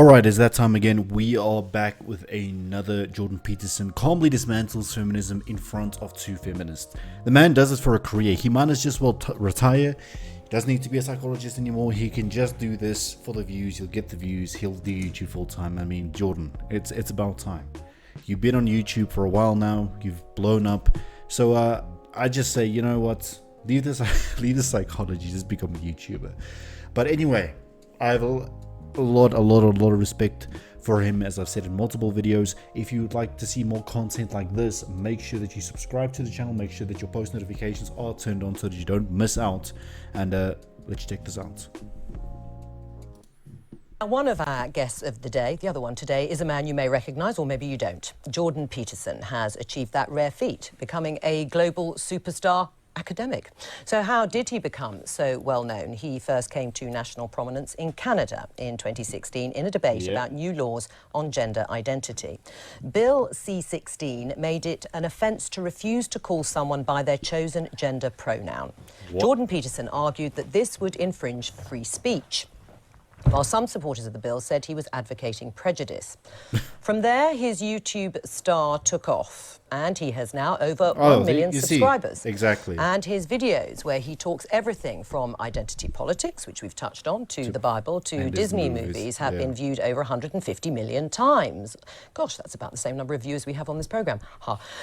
Alright, it's that time again. We are back with another Jordan Peterson calmly dismantles feminism in front of two feminists. The man does it for a career. He might as just well retire. He doesn't need to be a psychologist anymore. He can just do this for the views. He'll get the views. He'll do YouTube full time. I mean, Jordan, it's about time. You've been on YouTube for a while now. You've blown up. So I just say, you know what? Leave the psychology. Just become a YouTuber. But anyway, I have a lot of respect for him, as I've said in multiple videos. If you would like to see more content like this, make sure that you subscribe to the channel. Make sure that your post notifications are turned on so that you don't miss out. And let's check this out. One of our guests of the day, the other one today, is a man you may recognise, or maybe you don't. Jordan Peterson has achieved that rare feat, becoming a global superstar academic. So how did he become so well known? He first came to national prominence in Canada in 2016 in a debate about new laws on gender identity. Bill C-16 made it an offence to refuse to call someone by their chosen gender pronoun. Jordan Peterson argued that this would infringe free speech, while some supporters of the bill said he was advocating prejudice. From there, his YouTube star took off, and he has now over 1 million subscribers. Exactly. And his videos, where he talks everything from identity politics, which we've touched on, to the Bible, to Disney movies, have been viewed over 150 million times. Gosh, that's about the same number of viewers we have on this programme.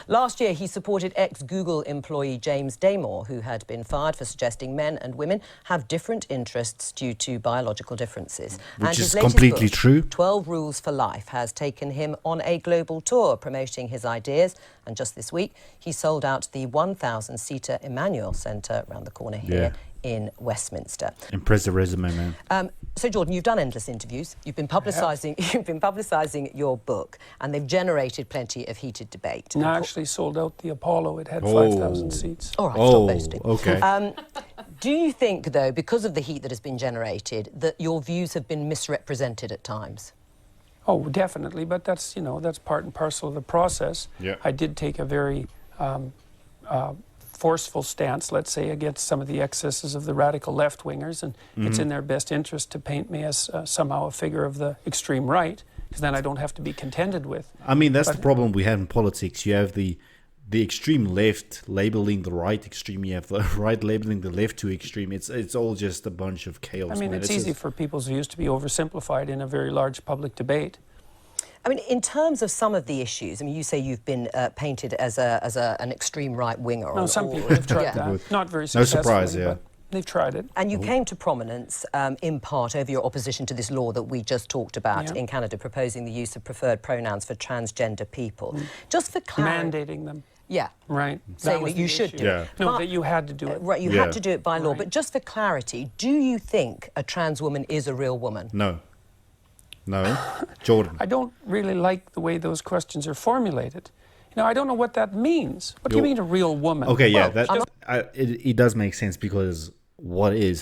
Last year, he supported ex-Google employee James Damore, who had been fired for suggesting men and women have different interests due to biological differences. Which is completely true. 12 Rules for Life has taken him on a global tour promoting his ideas, and just this week he sold out the 1,000-seater Emmanuel Centre around the corner here in Westminster. Impressive resume, man. So Jordan, you've done endless interviews. You've been publicising your book, and they've generated plenty of heated debate. No, I actually sold out the Apollo. It had 5,000 seats. All right, stop boasting. Okay. Do you think, though, because of the heat that has been generated, that your views have been misrepresented at times? Oh, definitely, but that's, you know, that's part and parcel of the process. Yeah. I did take a very forceful stance, let's say, against some of the excesses of the radical left-wingers, and it's in their best interest to paint me as somehow a figure of the extreme right, because then I don't have to be contended with. I mean, that's the problem we have in politics. You have the extreme left labeling the right extreme. You have the right labeling the left too extreme. It's all just a bunch of chaos. I mean, it's easy for people's views to be oversimplified in a very large public debate. I mean, in terms of some of the issues, I mean, you say you've been painted as an extreme right-winger. No, some people have tried that. Not very successfully. No surprise, but they've tried it. And you came to prominence in part over your opposition to this law that we just talked about in Canada, proposing the use of preferred pronouns for transgender people. Just for clarity. Mandating them. Yeah. Right. Saying that you should do it. No, that you had to do it. Right, you had to do it by law. But just for clarity, do you think a trans woman is a real woman? No. No. Jordan. I don't really like the way those questions are formulated. You know, I don't know what that means. What do you mean a real woman? Okay, yeah, it does make sense, because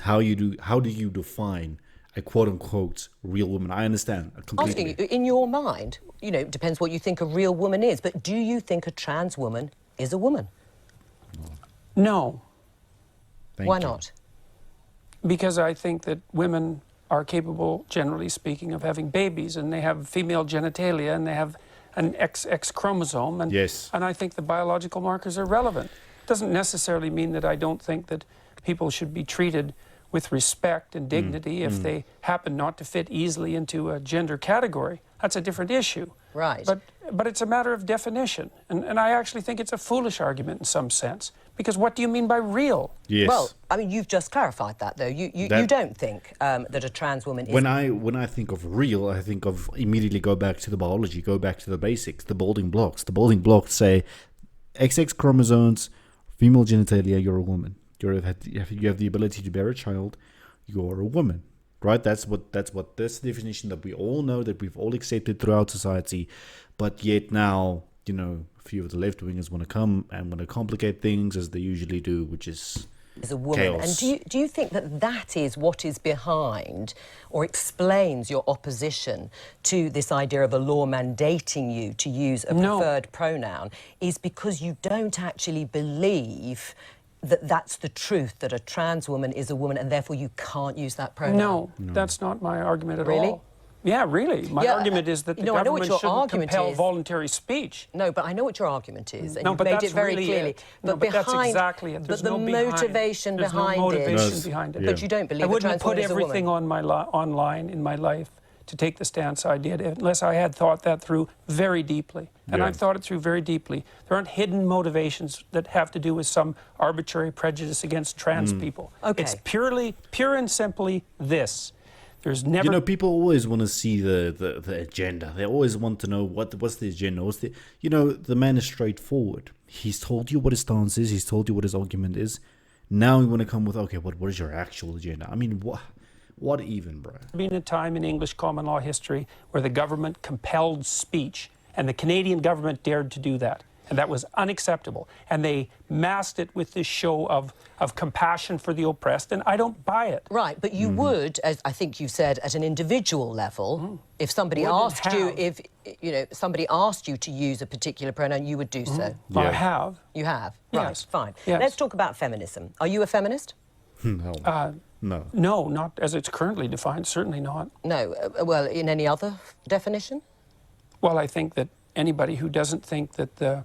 how do you define a quote-unquote real woman? I understand completely. Asking you, in your mind, you know, it depends what you think a real woman is, but do you think a trans woman is a woman? No. Why not? Because I think that women are capable, generally speaking, of having babies, and they have female genitalia, and they have an XX chromosome, and, and I think the biological markers are relevant. It doesn't necessarily mean that I don't think that people should be treated with respect and dignity if they happen not to fit easily into a gender category. That's a different issue. Right. But it's a matter of definition, and I actually think it's a foolish argument in some sense, because what do you mean by real? Yes. Well, I mean, you've just clarified that, though. You don't think that a trans woman is... When I think of real, I think of immediately go back to the biology, go back to the basics, the building blocks. The building blocks say XX chromosomes, female genitalia, you're a woman. You have the ability to bear a child, you're a woman. Right? That's the definition that we all know, that we've all accepted throughout society. But yet now, you know, a few of the left-wingers want to come and want to complicate things, as they usually do, which is a woman. chaos. And do you think that is what is behind or explains your opposition to this idea of a law mandating you to use a preferred pronoun, is because you don't actually believe that that's the truth, that a trans woman is a woman, and therefore you can't use that pronoun? No, that's not my argument at all. Yeah, really. My argument is that the government shouldn't compel voluntary speech. No, but I know what your argument is, and no, you've but made that's it very really clearly. But that's exactly it. There's but the motivation behind it. But you don't believe I wouldn't have put is a woman. everything on online in my life to take the stance I did unless I had thought that through very deeply. And I've thought it through very deeply. There aren't hidden motivations that have to do with some arbitrary prejudice against trans people. Okay. It's pure and simply this. There's never... You know, people always want to see the agenda. They always want to know what's the agenda. You know, the man is straightforward. He's told you what his stance is. He's told you what his argument is. Now you want to come with, okay, what is your actual agenda? I mean, what even, bro? There's been a time in English common law history where the government compelled speech, and the Canadian government dared to do that. And that was unacceptable. And they masked it with this show of compassion for the oppressed, and I don't buy it. Right, but you would, as I think you said, at an individual level, if somebody asked you to use a particular pronoun, you would do so. Yeah. I have. You have? Yes. Right, fine. Yes. Let's talk about feminism. Are you a feminist? No. No. No, not as it's currently defined, certainly not. No, well, in any other definition? Well, I think that anybody who doesn't think that the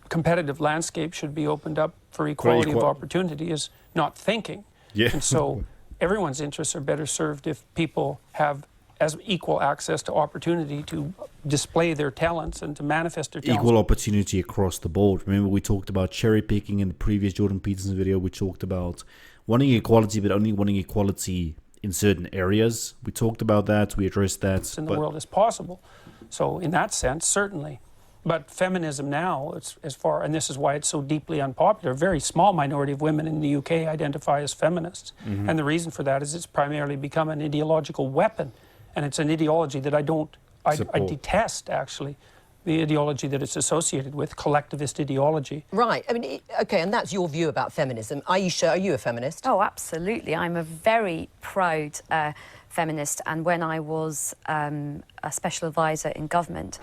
competitive landscape should be opened up for equality of opportunity is not thinking. Yeah. And so everyone's interests are better served if people have as equal access to opportunity to display their talents and to manifest their talents. Equal opportunity across the board. Remember, we talked about cherry picking in the previous Jordan Peterson video. We talked about wanting equality, but only wanting equality in certain areas. We talked about that. We addressed that. In the world as possible. So in that sense, certainly. But feminism now, and this is why it's so deeply unpopular, a very small minority of women in the UK identify as feminists. And the reason for that is it's primarily become an ideological weapon. And it's an ideology that I detest, actually, the ideology that it's associated with, collectivist ideology. Right. I mean, okay, and that's your view about feminism. Aisha, are you a feminist? Oh, absolutely. I'm a very proud feminist. And when I was a special advisor in government,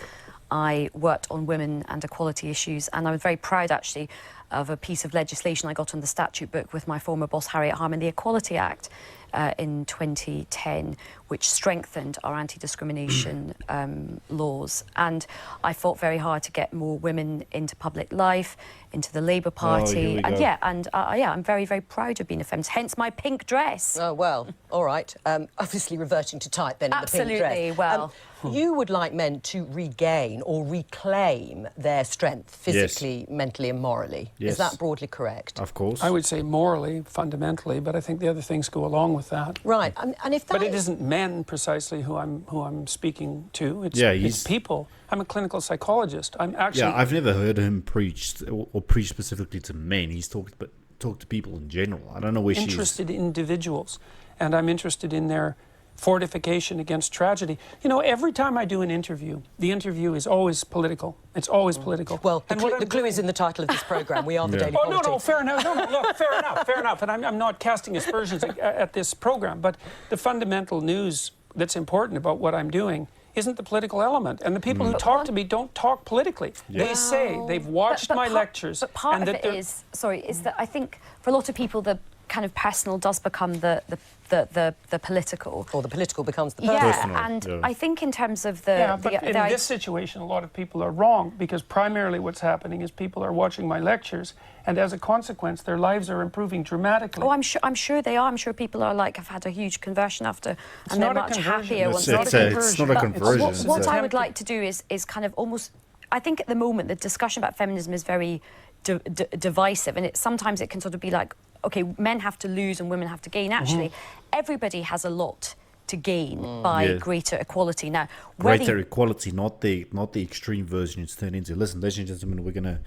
I worked on women and equality issues, and I was very proud, actually, of a piece of legislation I got on the statute book with my former boss, Harriet Harman, the Equality Act in 2010, which strengthened our anti-discrimination laws. And I fought very hard to get more women into public life, into the Labour Party. I'm very, very proud of being a feminist, hence my pink dress. Oh, well, all right. Obviously reverting to type then in the pink dress. Absolutely, well... You would like men to regain or reclaim their strength physically, mentally and morally. Yes. Is that broadly correct? Of course. I would say morally, fundamentally, but I think the other things go along with that. Right, and if that But it isn't men precisely who I'm speaking to. It's people. I'm a clinical psychologist. I'm actually... Yeah, I've never heard him preach or preach specifically to men. He's talked to people in general. I don't know where she's... interested in individuals, and I'm interested in their fortification against tragedy. You know, every time I do an interview, the interview is always political. It's always political. Well, the clue is in the title of this programme. We are the Daily Politics. No, fair enough. No, look, fair enough. And I'm not casting aspersions at this programme, but the fundamental news that's important about what I'm doing isn't the political element. And the people who talk to me don't talk politically. Yeah. They say they've watched my lectures. But part of it is that I think for a lot of people the kind of personal does become the political. Or the political becomes the personal. Yeah, and I think in terms of the... Yeah, but in this situation, a lot of people are wrong, because primarily what's happening is people are watching my lectures, and as a consequence, their lives are improving dramatically. Oh, I'm sure they are. I'm sure people are have had a huge conversion after, and they're much happier once it's not a conversion. What I would like to do is kind of almost... I think at the moment the discussion about feminism is very divisive, and sometimes it can sort of be like, okay, men have to lose and women have to gain. Actually, everybody has a lot to gain by greater equality. Now, greater equality, not the extreme version it's turned into. Listen, ladies and gentlemen, we're gonna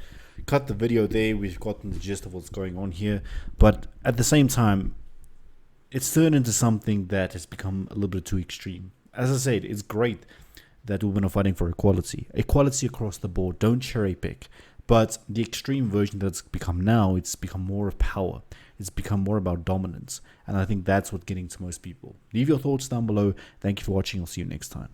cut the video there. We've gotten the gist of what's going on here, but at the same time, it's turned into something that has become a little bit too extreme. As I said, it's great that women are fighting for equality across the board. Don't cherry pick. But the extreme version that's become now, it's become more of power. It's become more about dominance. And I think that's what's getting to most people. Leave your thoughts down below. Thank you for watching. I'll see you next time.